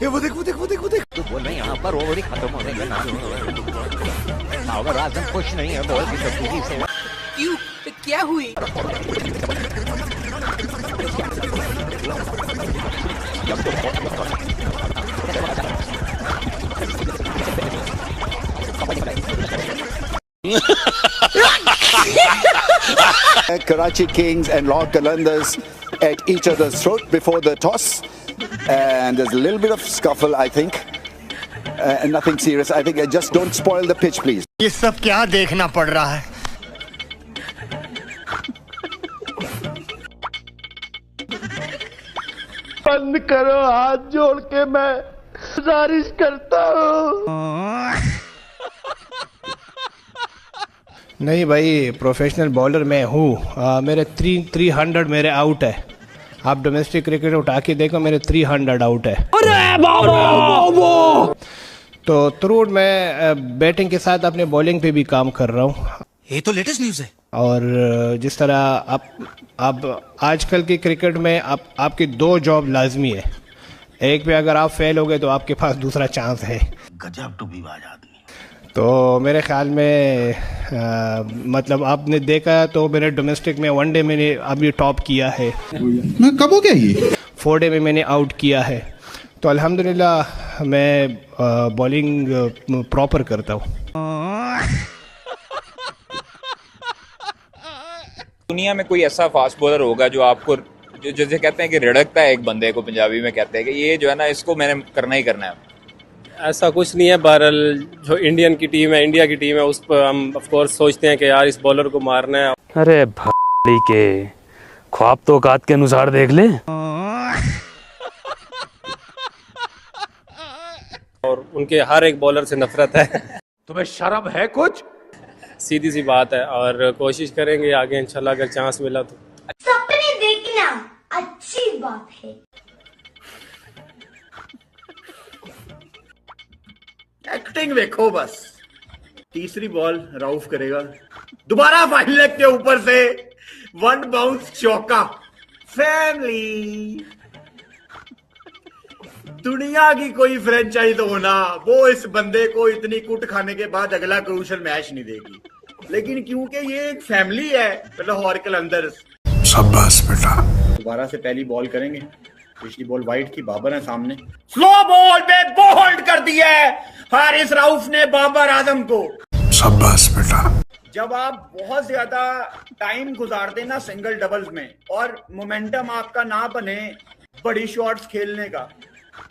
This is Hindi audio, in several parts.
वो देख वो देख वो देख वो देख। तो बोल रहे यहाँ पर ओवर ही खत्म होने का नाम बाबर आजम खुश नहीं है बॉल की तब्दीली से। क्यों? क्या हुई? Karachi Kings and Lord Qalandars at each other's throat before the toss, and there's a little bit of scuffle, I think. Nothing serious. I think just don't spoil the pitch, please. ये सब क्या देखना पड़ रहा है? बंद करो, हाथ जोड़ के मैं गुजारिश करता हूँ। नहीं भाई, प्रोफेशनल बॉलर मैं हूँ। मेरे 300 मेरे आउट है। आप डोमेस्टिक क्रिकेट उठा के देखो, मेरे 300 आउट है। अरे बाबा! तो थ्रूआउट मैं बैटिंग के साथ अपने बॉलिंग पे भी काम कर रहा हूँ। ये तो लेटेस्ट न्यूज़ है। और जिस तरह आप आजकल की क्रिकेट में आपकी 2 जॉब लाजमी है। एक पे अगर आप फेल हो गए तो आपके पास दूसरा चांस है। गजब टूबीबाज आदमी। तो मेरे ख्याल में मतलब आपने देखा तो मेरे डोमेस्टिक में 1 डे मैंने अभी टॉप किया है। मैं कब हो गया ये? 4 डे में मैंने आउट किया है। तो अल्हम्दुलिल्लाह मैं बॉलिंग प्रॉपर करता हूँ। दुनिया में कोई ऐसा फास्ट बॉलर होगा जो आपको जैसे कहते हैं कि रिड़कता है एक बंदे को, पंजाबी में कहते हैं कि ये जो है ना इसको मैंने करना ही करना है। ऐसा कुछ नहीं है। बहरहाल जो इंडियन की टीम है, इंडिया की टीम है, उस पर हम ऑफ कोर्स सोचते हैं कि यार इस बॉलर को मारना है। अरे भाई के ख्वाब तो औकात के अनुसार देख ले। और उनके हर एक बॉलर से नफरत है। तुम्हें शर्म है कुछ? सीधी सी बात है। और कोशिश करेंगे आगे इंशाल्लाह, अगर चांस मिला तो। सपने देखना अच्छी बात है। एक्टिंग देखो बस। तीसरी बॉल राउफ करेगा, दोबारा फाइन लेग के ऊपर से 1 बाउंस चौका। फैमिली दुनिया की कोई फ्रेंचाइज होना, वो इस बंदे को इतनी कुट खाने के बाद अगला क्रूशल मैच नहीं देगी। लेकिन क्योंकि ये एक फैमिली है, लाहौर कलंदर्स। शाबाश बेटा। दोबारा से पहली बॉल करेंगे। पिछली बॉल वाइट की, बाबर है सामने। स्लो बॉल पे बोल्ड कर दिया है हारिस राउफ ने बाबर आजम को। शाबाश बेटा। जब आप बहुत ज्यादा टाइम गुजार देना सिंगल डबल्स में और मोमेंटम आपका ना बने बड़ी शॉट्स खेलने का,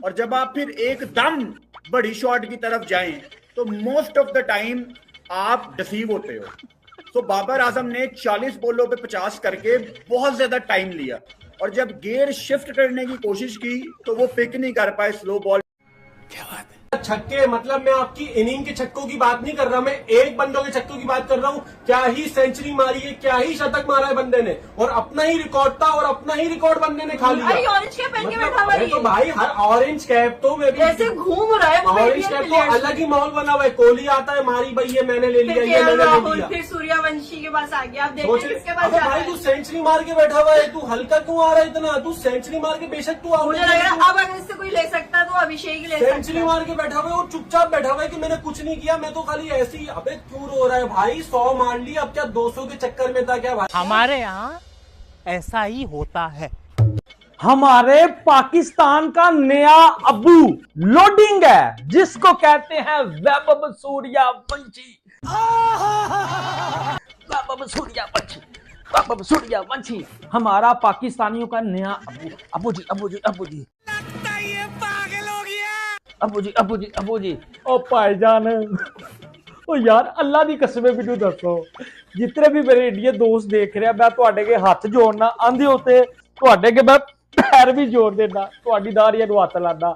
और जब आप फिर एकदम बड़ी शॉट की तरफ जाएं तो मोस्ट ऑफ द टाइम आप डिसीव होते हो। तो बाबर आजम ने 40 बॉलों पे 50 करके बहुत ज्यादा टाइम लिया, और जब गियर शिफ्ट करने की कोशिश की तो वो पिक नहीं कर पाए स्लो बॉल। क्या बात है? छक्के मतलब मैं आपकी इनिंग के छक्कों की बात नहीं कर रहा, मैं एक बंदों के छक्कों की बात कर रहा हूँ। क्या ही सेंचुरी मारी है, क्या ही शतक मारा है बंदे ने, और अपना ही रिकॉर्ड था और अपना ही रिकॉर्ड बंदे ने खा लिया। ऑरेंज कैप पहन के बैठा हुआ है तो भाई हर ऑरेंज कैप तो मैं भी ऐसे घूम रहा है। ऑरेंज कैप तो अलग ही माहौल बना हुआ है। कोहली आता है, मारी भाई ये मैंने ले लिया, ये मैंने ले लिया। फिर सूर्यवंशी के पास आ गया। आप देखिए किसके पास जा रहा है। तू सेंचुरी मार के बैठा हुआ है, तू हल्का क्यों आ रहा है इतना? तू सेंचुरी मार के बेशक तू मुझे लग रहा है अब अगर इससे कोई ले सकता तो अभिषेक ही ले सकता। सेंचुरी मार के बैठा हुआ है और चुपचाप बैठा हुआ है कि मैंने कुछ नहीं किया, मैं तो खाली ऐसे ही। अबे क्यों रो रहा है भाई? 100 मार ली, अब क्या 200 के चक्कर में था क्या भाई? हमारे यहाँ ऐसा ही होता है। हमारे पाकिस्तान का नया अबू लोडिंग है, जिसको कहते हैं वैभव सूर्यवंशी। वैभव सूर्यवंशी, वैभव सूर्यवंशी हमारा पाकिस्तानियों का नया अबू। अबू जी, अबू जी, अबू जी, ये पागल हो गया। अबू जी, अबू जी, अबू जी। ओ भाईजान, ओ यार अल्लाह दी कसम मैनू दसो, जितने भी मेरे इंडियन दोस्त देख रहे हैं, मैं तुहाडे के हाथ जोड़ना, आंदे होते तुहाडे के मैं पैर भी जोड़ देना, तुहाडी दाढ़ी नूं हत्थ लाना।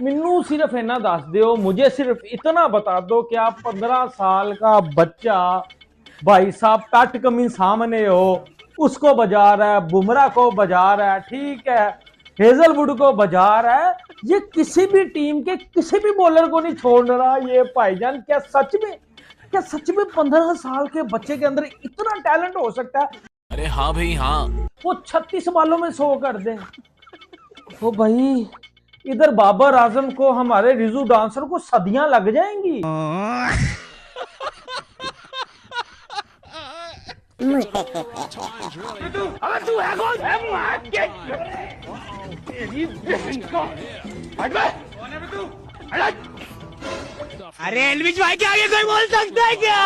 मैनू सिर्फ इतना दस दो, मुझे सिर्फ इतना बता दो कि आप 15 साल का बच्चा भाई साहब कट कमी सामने हो, उसको बजा रहा है, बुमराह को बजा रहा है, ठीक है, हेजलवुड को बजा रहा है, ये किसी भी टीम के किसी भी बॉलर को नहीं छोड़ रहा ये भाईजान। क्या सच में 15 साल के बच्चे के अंदर इतना टैलेंट हो सकता है? अरे हाँ भाई हाँ। वो 36 बालों में 100 कर दे। ओ भाई इधर बाबर आजम को, हमारे रिजू डांसर को सदियां लग जाएंगी। अरे एलविश भाई के आगे कोई बोल सकता है क्या?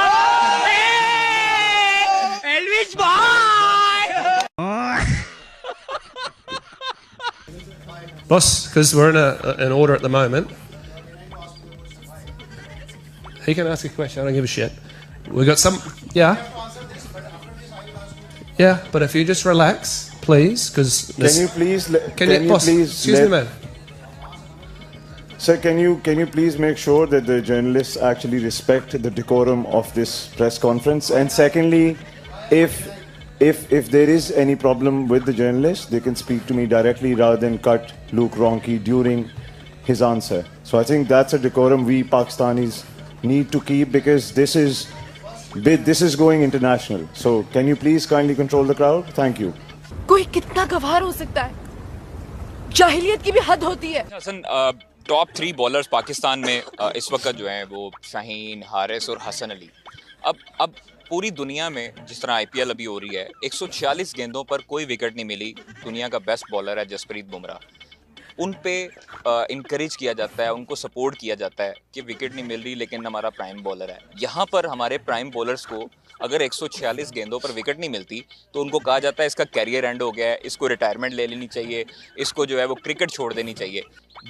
एलविश भाई! Boss, because we're in an order at the moment. He can ask a question. I don't give a shit. We got some. Yeah. Yeah, but if you just relax, please, because. Can you please? Boss, excuse me, man. Sir, can you please make sure that the journalists actually respect the decorum of this press conference? And secondly, if there is any problem with the journalist, they can speak to me directly rather than cut Luke Ronchi during his answer. So I think that's a decorum we Pakistanis need to keep, because this is going international. So can you please kindly control the crowd? Thank you. कोई कितना गवार हो सकता है? जाहिलियत की भी हद होती है। हसन, टॉप 3 बॉलर्स पाकिस्तान में इस वक्त जो हैं वो शाहीन, हारिस और हसन अली। अब पूरी दुनिया में जिस तरह IPL अभी हो रही है, 146 गेंदों पर कोई विकेट नहीं मिली। दुनिया का बेस्ट बॉलर है जसप्रीत बुमराह। उन पे इनकरेज किया जाता है, उनको सपोर्ट किया जाता है कि विकेट नहीं मिल रही लेकिन हमारा प्राइम बॉलर है। यहाँ पर हमारे प्राइम बॉलर्स को अगर 146 गेंदों पर विकेट नहीं मिलती तो उनको कहा जाता है इसका कैरियर एंड हो गया है, इसको रिटायरमेंट ले लेनी चाहिए, इसको जो है वो क्रिकेट छोड़ देनी चाहिए।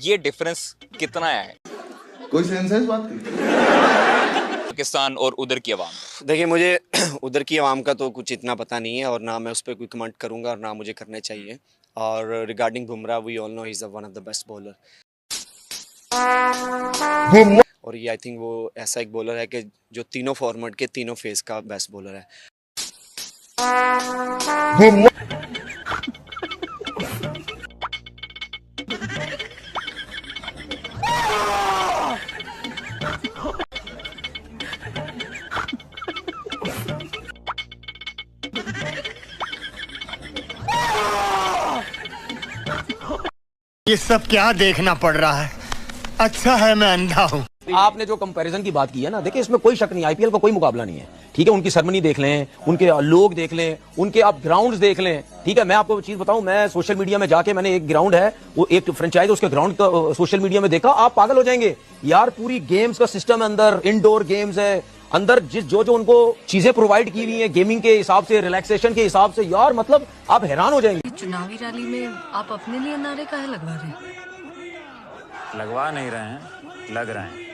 ये डिफरेंस कितना है? कोई सेंस है इस बात की? पाकिस्तान और उधर की आवाम। देखिए, मुझे उधर की आवाम का तो कुछ इतना पता नहीं है और ना मैं उस पर कोई कमेंट करूंगा और ना मुझे करने चाहिए। और regarding Bumrah, we all know he is one of the best bowler. और ये आई थिंक वो ऐसा एक बॉलर है कि जो तीनों फॉर्मेट के तीनों फेस का बेस्ट बॉलर है। ये सब क्या देखना पड़ रहा है? अच्छा है मैं अंधा हूँ। आपने जो कंपैरिजन की बात की है ना, देखिए इसमें कोई शक नहीं, आईपीएल का कोई मुकाबला नहीं है। ठीक है, उनकी सेरेमनी देख लें, उनके लोग देख लें, उनके आप ग्राउंड्स देख लें। ठीक है, मैं आपको चीज बताऊं, मैं सोशल मीडिया में जाके मैंने एक ग्राउंड है, वो एक फ्रेंचाइज, उसके ग्राउंड का सोशल मीडिया में देखा, आप पागल हो जाएंगे यार। पूरी गेम्स का सिस्टम है अंदर, इंडोर गेम्स है अंदर, जो उनको चीजें प्रोवाइड की हुई है गेमिंग के हिसाब से, रिलैक्सेशन के हिसाब से, यार मतलब आप हैरान हो जाएंगे। चुनावी रैली में आप अपने लिए नारे काहे लगवा रहे हैं? लगवा नहीं रहे हैं, लग रहे हैं,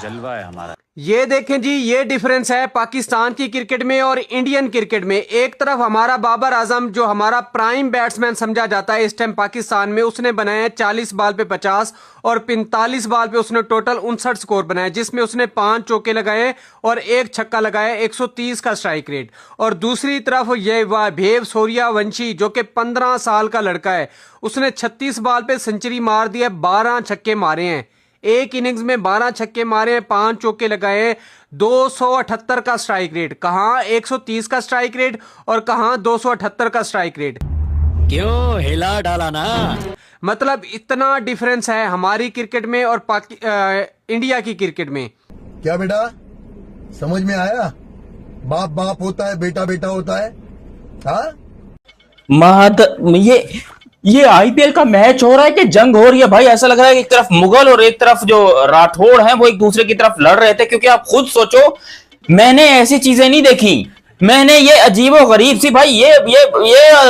जलवा है हमारा। ये देखें जी, ये डिफरेंस है पाकिस्तान की क्रिकेट में और इंडियन क्रिकेट में। एक तरफ हमारा बाबर आजम, जो हमारा प्राइम बैट्समैन समझा जाता है इस टाइम पाकिस्तान में, उसने बनाया 40 बॉल पे 50 और 45 बॉल पे उसने टोटल 59 स्कोर बनाया, जिसमें उसने 5 चौके लगाए और 1 छक्का लगाया, 130 का स्ट्राइक रेट। और दूसरी तरफ ये वैभव सूर्यवंशी, जो कि 15 साल का लड़का है, उसने 36 बॉल पे सेंचुरी मार दी है, 12 छक्के मारे हैं, एक इनिंग्स में 12 छक्के मारे हैं, 5 चौके लगाए, 278 का स्ट्राइक रेट। कहां 130 का स्ट्राइक रेट और कहां 278 का स्ट्राइक रेट। क्यों हिला डाला ना? मतलब इतना डिफरेंस है हमारी क्रिकेट में और इंडिया की क्रिकेट में। क्या बेटा समझ में आया? बाप बाप होता है, बेटा बेटा होता है। हाँ, ये आईपीएल का मैच हो रहा है कि जंग हो रही है भाई? ऐसा लग रहा है कि एक तरफ मुगल और एक तरफ जो राठौड़ हैं वो एक दूसरे की तरफ लड़ रहे थे। क्योंकि आप खुद सोचो, मैंने ऐसी चीजें नहीं देखी। मैंने ये अजीब और गरीब सी भाई, ये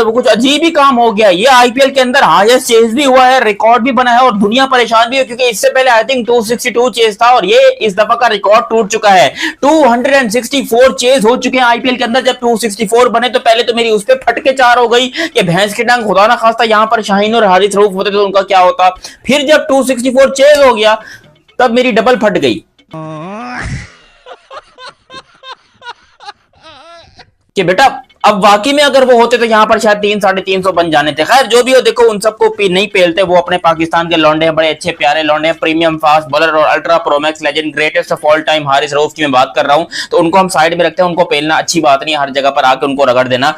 कुछ अजीब ही काम हो गया। ये आईपीएल के अंदर हाईएस्ट चेज भी हुआ है, रिकॉर्ड भी बना है और दुनिया परेशान भी है, क्योंकि इससे पहले आई थिंक 262 चेज था और ये इस दफा का रिकॉर्ड टूट चुका है। 264 चेज हो चुके हैं आईपीएल के अंदर। जब 264 बने तो पहले तो मेरी उस पर फटके 4 हो गई कि भैंस की टांग, खुदा ना खास्ता यहाँ पर शाहीन और हारिस रऊफ होते तो उनका क्या होता। फिर जब 264 चेज हो गया तब मेरी डबल फट गई कि बेटा अब वाकई में अगर वो होते तो यहाँ पर शायद 300-350 बन जाने थे। खैर जो भी हो, देखो उन सबको नहीं पेलते, वो अपने पाकिस्तान के लौंडे हैं, बड़े अच्छे प्यारे लौंडे हैं, प्रीमियम फास्ट बॉलर और ultra Pro Max legend, greatest of all time Haris Rauf की मैं बात कर रहा हूँ। तो उनको हम साइड में रखते हैं, उनको पेलना अच्छी बात नहीं, हर जगह पर आके उनको रगड़ देना